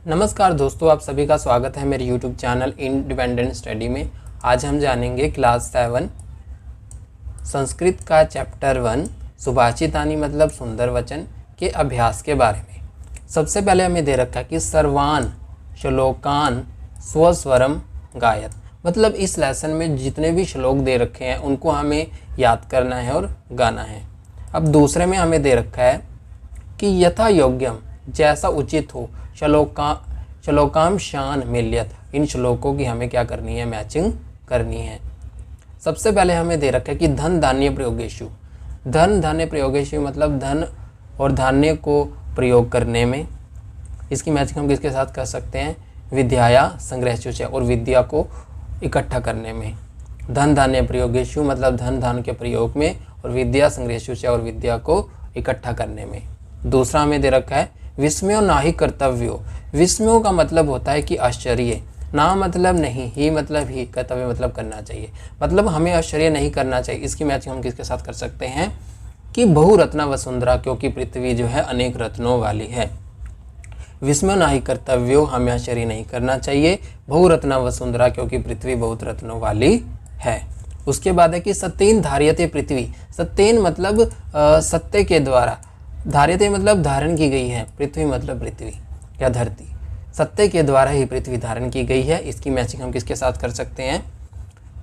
नमस्कार दोस्तों, आप सभी का स्वागत है मेरे YouTube चैनल इंडिपेंडेंट स्टडी में। आज हम जानेंगे क्लास 7 संस्कृत का चैप्टर 1 सुभाषितानि मतलब सुंदर वचन के अभ्यास के बारे में। सबसे पहले हमें दे रखा है कि सर्वान श्लोकान स्वस्वरम गायत, मतलब इस लेसन में जितने भी श्लोक दे रखे हैं उनको हमें याद करना है और गाना है। अब दूसरे में हमें दे रखा है कि यथा योग्यम, जैसा उचित हो, श्लोकाम शान मिल्यत, इन श्लोकों की हमें क्या करनी है, मैचिंग करनी है। सबसे पहले हमें दे रखा है कि धन धान्य प्रयोगेषु, धन धान्य प्रयोगेषु मतलब धन और धान्य को प्रयोग करने में। इसकी मैचिंग हम किसके साथ कर सकते हैं, विद्याया संग्रहेषु से, और विद्या को इकट्ठा करने में। धन धान्य प्रयोगेषु मतलब धन धान के प्रयोग में, और विद्या संग्रहेषु से, और विद्या को इकट्ठा करने में। दूसरा हमें दे रखा है विस्मयो नाहि कर्तव्यो, विस्मयो का मतलब होता है कि आश्चर्य, ना मतलब नहीं, ही मतलब ही, कर्तव्य मतलब करना चाहिए, मतलब हमें आश्चर्य नहीं करना चाहिए। इसकी मैचिंग हम किसके साथ कर सकते हैं कि बहुरत्ना वसुंधरा, क्योंकि पृथ्वी जो है अनेक रत्नों वाली है। विस्मयो नाहि कर्तव्यो, हमें आश्चर्य नहीं करना चाहिए। बहुरत्ना वसुंधरा, क्योंकि पृथ्वी बहुत रत्नों वाली है। उसके बाद है कि सत्येन धार्यते पृथ्वी, सत्येन मतलब सत्य के द्वारा, धार्यते मतलब धारण की गई है, पृथ्वी मतलब पृथ्वी या धरती, सत्य के द्वारा ही पृथ्वी धारण की गई है। इसकी मैचिंग हम किसके साथ कर सकते हैं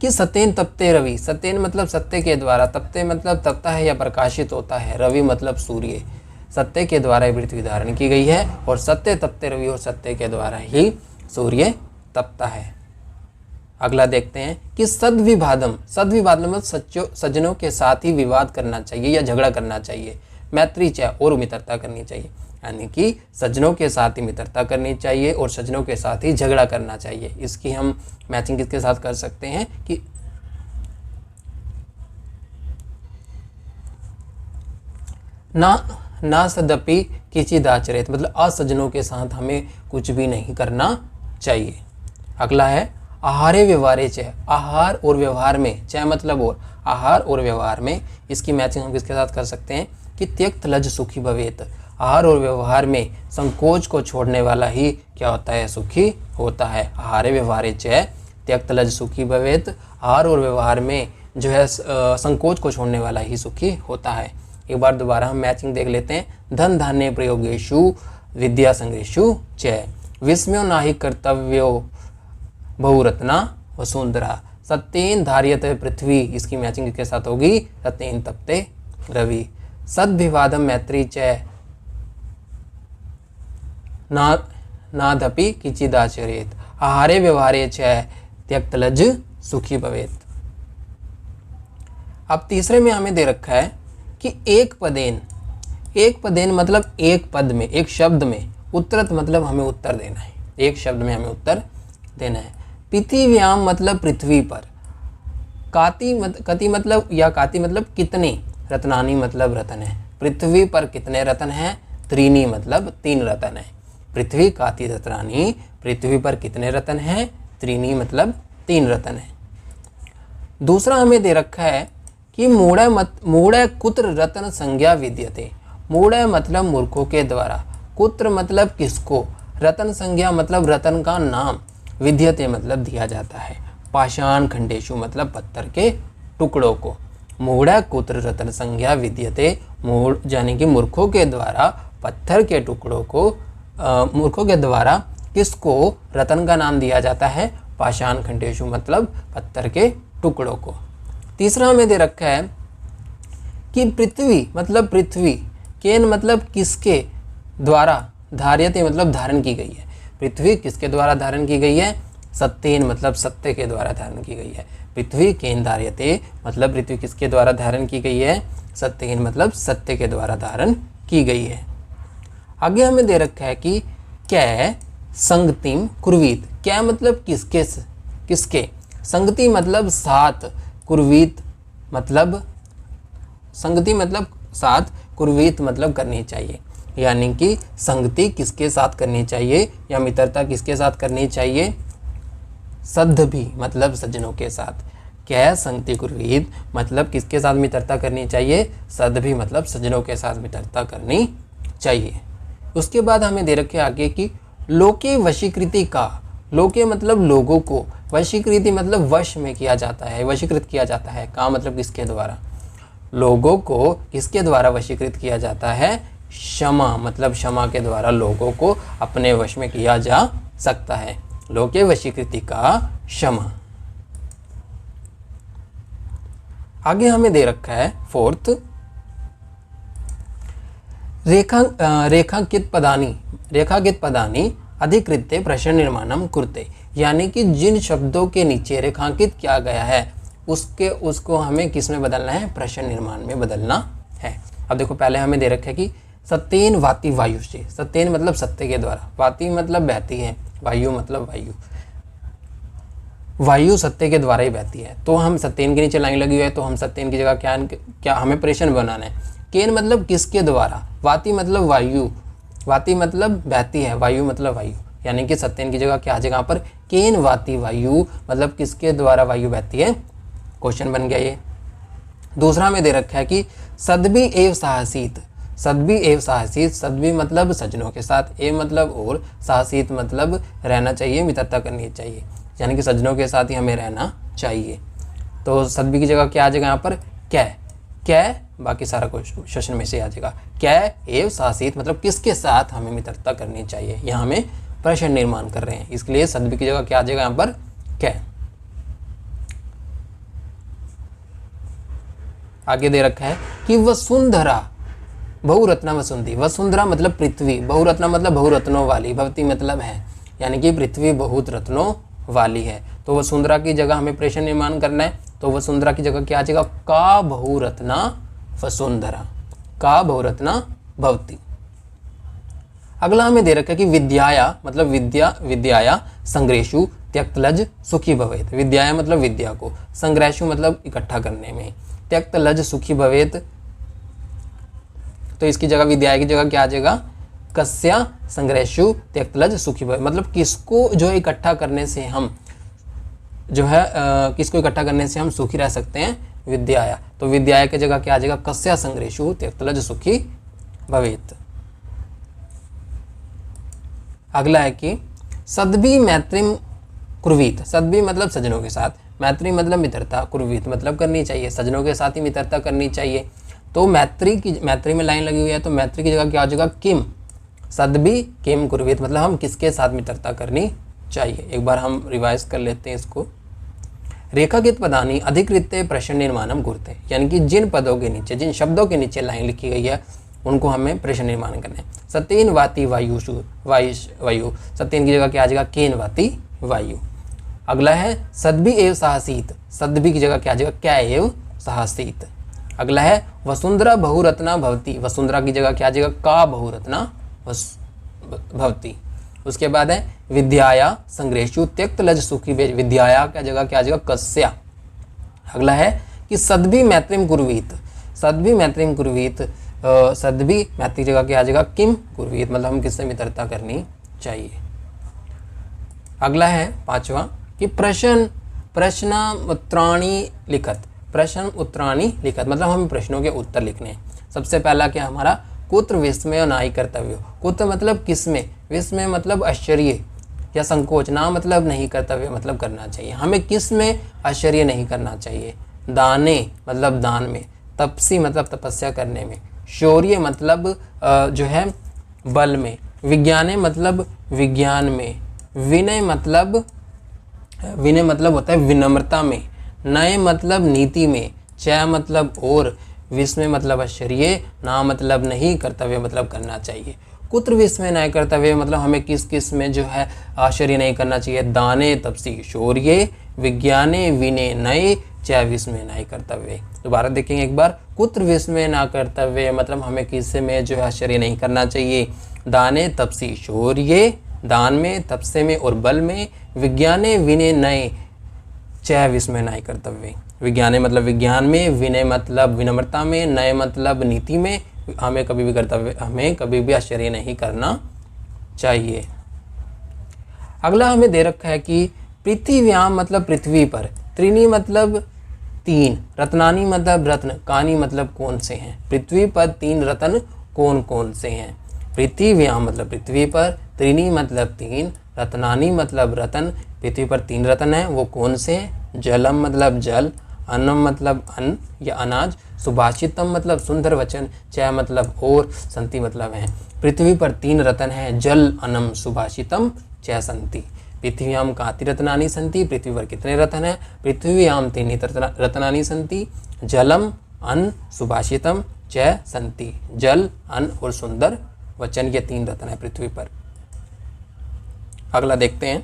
कि सत्येन तपते रवि, सत्येन मतलब सत्य के द्वारा, तपते मतलब तपता है या प्रकाशित होता है, रवि मतलब सूर्य, सत्य के द्वारा ही पृथ्वी धारण की गई है, और सत्य तपते रवि, और सत्य के द्वारा ही सूर्य तपता है। अगला देखते हैं कि सद्विवादम, सद्विवादम मतलब सज्जनों के साथ ही विवाद करना चाहिए या झगड़ा करना चाहिए। मैत्री च, और मित्रता करनी चाहिए, यानी कि सज्जनों के साथ ही मित्रता करनी चाहिए और सज्जनों के साथ ही झगड़ा करना चाहिए। इसकी हम मैचिंग किसके साथ कर सकते हैं कि ना सदपि किचिदाचरेत, मतलब असज्जनों के साथ हमें कुछ भी नहीं करना चाहिए। अगला है आहारे व्यवहारे च, आहार और व्यवहार में, च मतलब और, आहार और व्यवहार में। इसकी मैचिंग हम किसके साथ कर सकते हैं कि त्यक्त लज सुखी भवेत, आहार और व्यवहार में संकोच को छोड़ने वाला ही क्या होता है, सुखी होता है। आहारे व्यवहारे च त्यक्त लज सुखी भवेत, आहार और व्यवहार में जो है संकोच को छोड़ने वाला ही सुखी होता है। एक बार दोबारा हम मैचिंग देख लेते हैं। धन धान्य प्रयोगेषु विद्या संग्रहेषु च, विस्मयो नाहि कर्तव्यो बहुरत्ना वसुंधरा, सत्येन धार्यते पृथ्वी, इसकी मैचिंग के साथ होगी सत्येन तपते रवि। सद्विवादम मैत्री च नादपि किचिदाचरेत, आहारे व्यवहारे च त्यक्तलज सुखी भवेत। अब तीसरे में हमें दे रखा है कि एक पदेन, एक पदेन मतलब एक पद में, एक शब्द में, उत्तरत मतलब हमें उत्तर देना है, एक शब्द में हमें उत्तर देना है। पृथिव्याम मतलब पृथ्वी पर, कति मतलब या काति मतलब कितने, रत्नानी मतलब रतन है, पृथ्वी पर कितने रतन हैं, त्रीनी मतलब 3 रतन है। पृथ्वी काति रत्नानी, पृथ्वी पर कितने रतन हैं, त्रीनी मतलब 3 रतन है। दूसरा हमें दे रखा है कि मूढ़ कुत्र रतन संज्ञा विद्यते, मूढ़ मतलब मूर्खों के द्वारा, कुत्र मतलब किसको, रतन संज्ञा मतलब रतन का नाम, विद्यते मतलब दिया जाता है, पाषाण खंडेशु मतलब पत्थर के टुकड़ों को। मूढ़ कुत्र रतन संज्ञा विद्यते, मूढ़ यानी कि मूर्खों के द्वारा पत्थर के टुकड़ों को, मूर्खों के द्वारा किसको रतन का नाम दिया जाता है, पाषाण खंडेशु मतलब पत्थर के टुकड़ों को। तीसरा हमें दे रखा है कि पृथ्वी मतलब पृथ्वी, केन मतलब किसके द्वारा, धार्यते मतलब धारण की गई है, पृथ्वी किसके द्वारा धारण की गई है, सत्येन मतलब सत्य के द्वारा धारण की गई है। पृथ्वी केन धार्यते मतलब पृथ्वी किसके द्वारा धारण की गई है, सत्येन मतलब सत्य के द्वारा धारण की गई है। आगे हमें दे रखा है कि कै संगतिम कुर्वीत, क्या मतलब किसके, किसके, संगति मतलब साथ, कुर्वीत मतलब संगति मतलब साथ, कुर्वीत मतलब करनी चाहिए, यानी कि संगति किसके साथ करनी चाहिए या मित्रता किसके साथ करनी चाहिए, सद्ध भी मतलब सज्जनों के साथ। क्या संगति कुर्वीत मतलब किसके साथ मित्रता करनी चाहिए, सद्ध भी मतलब सज्जनों के साथ मित्रता करनी चाहिए। उसके बाद हमें दे रखे आगे कि लोके वशीकृति का, लोके मतलब लोगों को, वशीकृति मतलब वश में किया जाता है, वशीकृत किया जाता है, का मतलब किसके द्वारा, लोगों को किसके द्वारा वशीकृत किया जाता है, क्षमा मतलब क्षमा के द्वारा लोगों को अपने वश में किया जा सकता है, लोके वशीकृति का क्षमा। आगे हमें दे रखा है फोर्थ, रेखांकित पदानी अधिकृत्य प्रश्न निर्माणम कुर्ते, यानी कि जिन शब्दों के नीचे रेखांकित किया गया है उसको हमें किस में बदलना है, प्रश्न निर्माण में बदलना है। अब देखो पहले हमें दे रखा है कि सत्येन वाति वायु से, सत्येन मतलब सत्य के द्वारा, वाति मतलब बहती है, वायु मतलब वायु, वायु सत्य के द्वारा ही बहती है। तो हम सत्येन के नीचे लाइन लगी हुई है तो हम सत्येन की जगह क्या हमें प्रश्न बनाना है। केन मतलब किसके द्वारा, वाति मतलब वायु, वाति मतलब बहती है, वायु मतलब वायु, यानी कि सत्येन की जगह क्या आ जाएगा यहाँ पर, केन वाति वायु मतलब किसके द्वारा वायु बहती है, क्वेश्चन बन गया ये। दूसरा में दे रखा है कि सद्भि एव साहसीत, सद्भि एव साहसीत, सद्भि मतलब सज्जनों के साथ, एव मतलब और, साहसीत मतलब रहना चाहिए, मित्रता करनी चाहिए, यानी कि सज्जनों के साथ ही हमें रहना चाहिए। तो सद्भि की जगह क्या आ जाएगा यहाँ पर, कै, बाकी सारा कुछ सेशन में से आ जाएगा, कै एव साहसीत मतलब किसके साथ हमें मित्रता करनी चाहिए, यहाँ हमें प्रश्न निर्माण कर रहे हैं, इसलिए सद्भि की जगह क्या आ जाएगा यहाँ पर, कै। आगे दे रखा है कि वसुंधरा बहुरत्ना वसुंधी, वसुंधरा मतलब पृथ्वी, बहुरत्ना मतलब बहुरत्नों वाली, भवती मतलब है, यानी कि पृथ्वी बहुत रत्नों वाली है। तो वसुंधरा की जगह हमें प्रश्न निर्माण करना है, तो वसुंधरा की जगह क्या आ जाएगा, का बहुरत्ना वसुंधरा, का बहुरत्ना भवती। अगला हमें दे रखा है कि विद्याया मतलब विद्याया संग्रहेषु त्यक्तलज सुखी भवेत, विद्याया मतलब विद्या को, संग्रहेषु मतलब इकट्ठा करने में, त्यक्तलज सुखी भवेत, तो इसकी जगह विद्याया की जगह क्या आ जाएगा, कस्या संग्रहेषु त्यक्तलज सुखी भवेत, मतलब किसको जो है इकट्ठा करने से हम जो है किसको इकट्ठा करने से हम सुखी रह सकते हैं, विद्याया, तो विद्याया की जगह क्या आ जाएगा, कस्या संग्रहेषु त्यक्तलज सुखी भवेत। अगला है कि सद्भि मैत्रीम कुर्वीत, सद्भि मतलब सज्जनों के साथ, मैत्री मतलब मित्रता, कुर्वीत मतलब करनी चाहिए, सज्जनों के साथ ही मित्रता करनी चाहिए। तो मैत्री में लाइन लगी हुई है, तो मैत्री की जगह क्या हो जाएगा, किम, सद्भि किम कुर्वीत मतलब हम किसके साथ मित्रता करनी चाहिए। एक बार हम रिवाइज कर लेते हैं इसको। रेखांकित पदानी अधिकृत्य प्रश्न निर्माणम कुर्ते, यानी कि जिन पदों के नीचे, जिन शब्दों के नीचे लाइन लिखी गई है उनको हमें प्रश्न निर्माण करना है। सत्येन वाति वायुषु, वायु, सत्येन की जगह क्या आ जाएगा, केन वाति वायु। अगला है सद्भि एव साहसीत, सद्भि की जगह क्या आ जाएगा, क्या एव साहसीत। अगला है वसुंधरा बहुरत्ना भवती, वसुंधरा की जगह क्या आ जाएगा, का बहुरत्ना भवती। उसके बाद है विद्याया संग्रहेषु त्यक्तलज सुखी भवेत, विद्याया की जगह क्या आ जाएगा, कस्या। अगला है कि सद्भि मैत्रीम कुर्वीत, सद्भि मैत्रीम कुर्वीत, सद्भि मैत्री जगह क्या आ जाएगा, किम कुर्वीत मतलब हम किससे मित्रता करनी चाहिए। अगला है पांचवा कि प्रश्न उत्तराणी लिखत, प्रश्न उत्तराणी लिखत मतलब हमें प्रश्नों के उत्तर लिखने हैं। सबसे पहला क्या हमारा, कुत्र विस्मय नाई कर्तव्य, कुत्र मतलब किसमें, विस्मय मतलब आश्चर्य या संकोच, ना मतलब नहीं, कर्तव्य मतलब करना चाहिए, हमें किस में आश्चर्य नहीं करना चाहिए। दाने मतलब दान में, तपसी मतलब तपस्या करने में, शौर्य मतलब जो है बल में, विज्ञाने मतलब विज्ञान में, विनय मतलब होता है विनम्रता में, नय मतलब नीति में, चय मतलब और, विस्मय मतलब आश्चर्य, ना मतलब नहीं, कर्तव्य मतलब करना चाहिए। कुत्र विस्मय नय कर्तव्य मतलब हमें किस किस में जो है आश्चर्य नहीं करना चाहिए। दाने तपसी शौर्य, विज्ञाने विनय नय, चय विस्मय नय कर्तव्य। दोबारा देखेंगे एक बार, कुत्र विस्मय ना कर्तव्य मतलब हमें किस में जो है आश्चर्य नहीं करना चाहिए। दाने तपसी शौर्य, दान में, तपसे में और बल में, विज्ञाने विनय नय, चय विस्मय नय कर्तव्य। विज्ञाने मतलब विज्ञान में, विनय मतलब विनम्रता में, नय मतलब नीति में, हमें कभी भी आश्चर्य नहीं करना चाहिए। अगला हमें दे रखा है कि पृथ्व्याम मतलब पृथ्वी पर, त्रीणी मतलब तीन, रत्नानी मतलब रत्न, कानी मतलब कौन से हैं, पृथ्वी पर तीन रत्न कौन कौन से हैं। पृथ्व्याम मतलब पृथ्वी पर, त्रीणी मतलब 3, रत्नानी मतलब रतन, पृथ्वी पर 3 रत्न हैं, वो कौन से हैं? जलम मतलब जल, अन्नम मतलब अन्न या अनाज, सुभाषितम मतलब सुंदर वचन, च मतलब और, संति मतलब है। पृथ्वी पर 3 रत्न हैं, जल, अन्नम, सुभाषितम, च संति। पृथ्व्याम काति रत्नानि सन्ति, पृथ्वी पर कितने रत्न हैं? पृथ्व्याम 3 रत्नानि सन्ति, जलम, अन्न, सुभाषितम, च संति। जल, अन्न और सुंदर वचन, ये 3 रत्न है पृथ्वी पर। अगला देखते हैं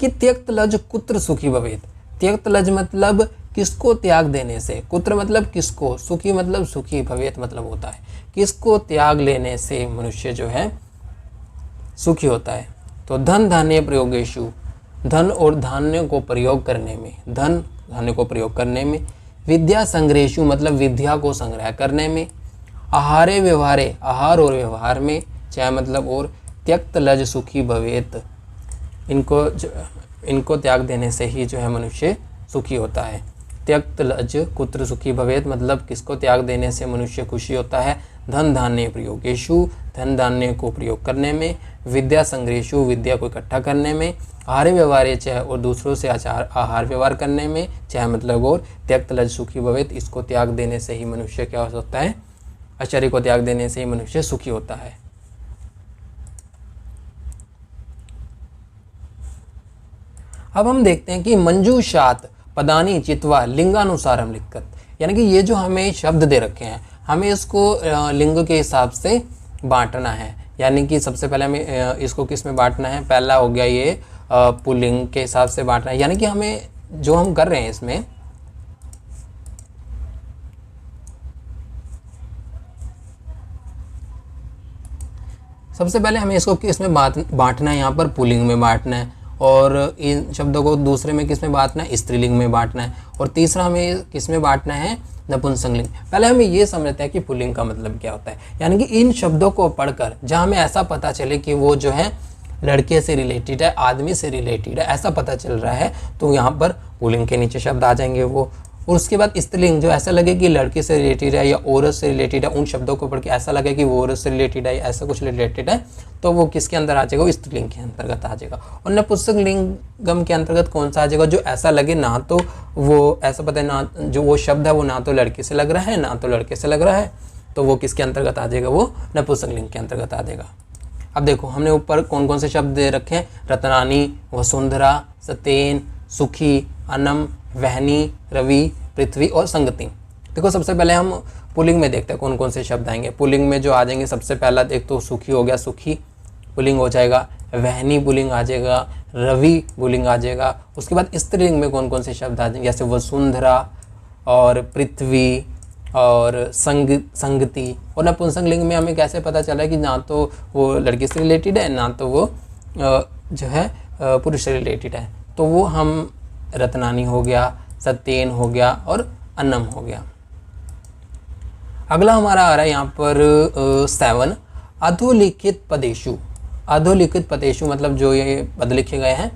कि त्यक्त लज कुत्र सुखी भवेत। त्यक्त लज मतलब किसको त्याग देने से, कुत्र मतलब किसको, सुखी मतलब सुखी, भवेत मतलब होता है किसको त्याग लेने से मनुष्य जो है सुखी होता है। तो धन धान्य प्रयोगेशु, धन और धान्य को प्रयोग करने में, धन धान्य को प्रयोग करने में, विद्या संग्रहेशु मतलब विद्या को संग्रह करने में, आहारे व्यवहारे, आहार और व्यवहार में, चाहे मतलब और, त्यक्त लज सुखी भवेत, इनको त्याग देने से ही जो है मनुष्य सुखी होता है। त्यक्त लज कुत्र सुखी भवेत मतलब किसको त्याग देने से मनुष्य खुशी होता है? धन धान्य प्रयोगेशु, धन धान्य को प्रयोग करने में, विद्या संग्रहेशु विद्या को इकट्ठा करने में, आहार व्यवहारे चाहे और दूसरों से आहार व्यवहार करने में, चाहे मतलब और, त्यक्त लज सुखी भवेत इसको त्याग देने से ही मनुष्य क्या हो सकता है? आश्चर्य को त्याग देने से ही मनुष्य सुखी होता है। अब हम देखते हैं कि मंजूषात पदानी चित्वा लिंगानुसारम लिखत, यानी कि ये जो हमें शब्द दे रखे हैं हमें इसको लिंग के हिसाब से बांटना है। यानी कि सबसे पहले हमें इसको किस में बांटना है? पहला हो गया ये पुल्लिंग के हिसाब से बांटना है। यानी कि हमें जो हम कर रहे हैं इसमें सबसे पहले हमें इसको किस में बांटना है? यहाँ पर पुल्लिंग में बांटना है, और इन शब्दों को दूसरे में किस में बांटना है? स्त्रीलिंग में बांटना है, और तीसरा हमें किस में बांटना है? नपुंसकलिंग। पहले हमें ये समझते हैं कि पुल्लिंग का मतलब क्या होता है। यानी कि इन शब्दों को पढ़कर जहाँ हमें ऐसा पता चले कि वो जो है लड़के से रिलेटेड है, आदमी से रिलेटेड है, ऐसा पता चल रहा है, तो यहाँ पर पुल्लिंग के नीचे शब्द आ जाएंगे वो। और उसके बाद स्त्रीलिंग, जो ऐसा लगे कि लड़के से रिलेटेड है या औरत से रिलेटेड है, उन शब्दों को पढ़ के ऐसा लगे कि वो औरत से रिलेटेड है, ऐसा कुछ रिलेटेड है, तो वो किसके अंदर आ जाएगा? वो स्त्रीलिंग के अंतर्गत आ जाएगा। और नपुंसकलिंगम के अंतर्गत कौन सा आ जाएगा? जो ऐसा लगे ना तो वो ऐसा पता है ना, जो वो शब्द है वो ना तो लड़के से लग रहा है ना तो लड़के से लग रहा है, तो वो किसके अंतर्गत आ जाएगा? वो नपुंसकलिंग के अंतर्गत आ जाएगा। अब देखो हमने ऊपर कौन कौन से शब्द दे रखे हैं? रत्नानी, वसुंधरा, सतेन, सुखी, अनम, वहनी, रवि, पृथ्वी और संगति। देखो सबसे पहले हम पुल्लिंग में देखते हैं कौन कौन से शब्द आएंगे। पुल्लिंग में जो आ जाएंगे सबसे पहला एक तो सुखी हो गया, सुखी पुल्लिंग हो जाएगा, वहनी पुल्लिंग आ जाएगा, रवि पुल्लिंग आ जाएगा। उसके बाद स्त्रीलिंग में कौन कौन से शब्द आ जाएंगे? जैसे वसुंधरा और पृथ्वी और संगति। और नपुंसकलिंग में हमें कैसे पता चला कि ना तो वो लड़की से रिलेटेड है ना तो वो जो है पुरुष से रिलेटेड है, तो वो हम रत्नानी हो गया, सत्येन हो गया और अन्नम हो गया। अगला हमारा आ रहा है यहाँ पर 7 अधोलिखित पदेशु। अधोलिखित पदेशु मतलब जो ये पद लिखे गए हैं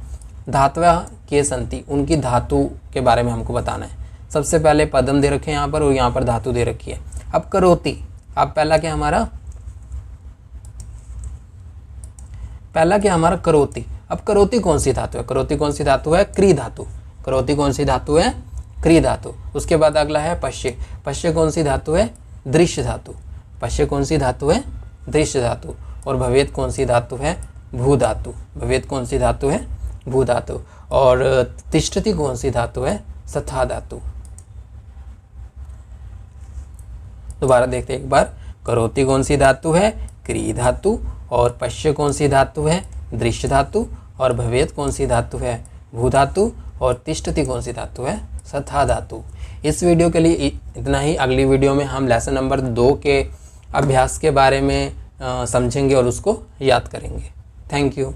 धातवा के संति, उनकी धातु के बारे में हमको बताना है। सबसे पहले पदम दे रखे हैं यहाँ पर और यहाँ पर धातु दे रखी है। अब करोति, अब पहला क्या हमारा करोति। अब करोति कौन सी धातु है? करोति कौन सी धातु है? क्री धातु। करोति कौन सी धातु है? क्री धातु। उसके बाद अगला है पश्य। पश्य कौन सी धातु है? दृश्य धातु। पश्य कौन सी धातु है? दृश्य धातु। और भवेत कौन सी धातु है? भू धातु। भवेत कौन सी धातु है? भू धातु। और तिष्ठति कौन सी धातु है? सथा धातु। दोबारा देखते हैं एक बार। करोति कौन सी धातु है? क्री धातु। और पश्य कौन सी धातु है? दृश्य धातु। और भवेत कौन सी धातु है? भू धातु। और तिष्ठति कौन सी धातु है? सथा धातु। इस वीडियो के लिए इतना ही। अगली वीडियो में हम लेसन नंबर 2 के अभ्यास के बारे में समझेंगे और उसको याद करेंगे। Thank you.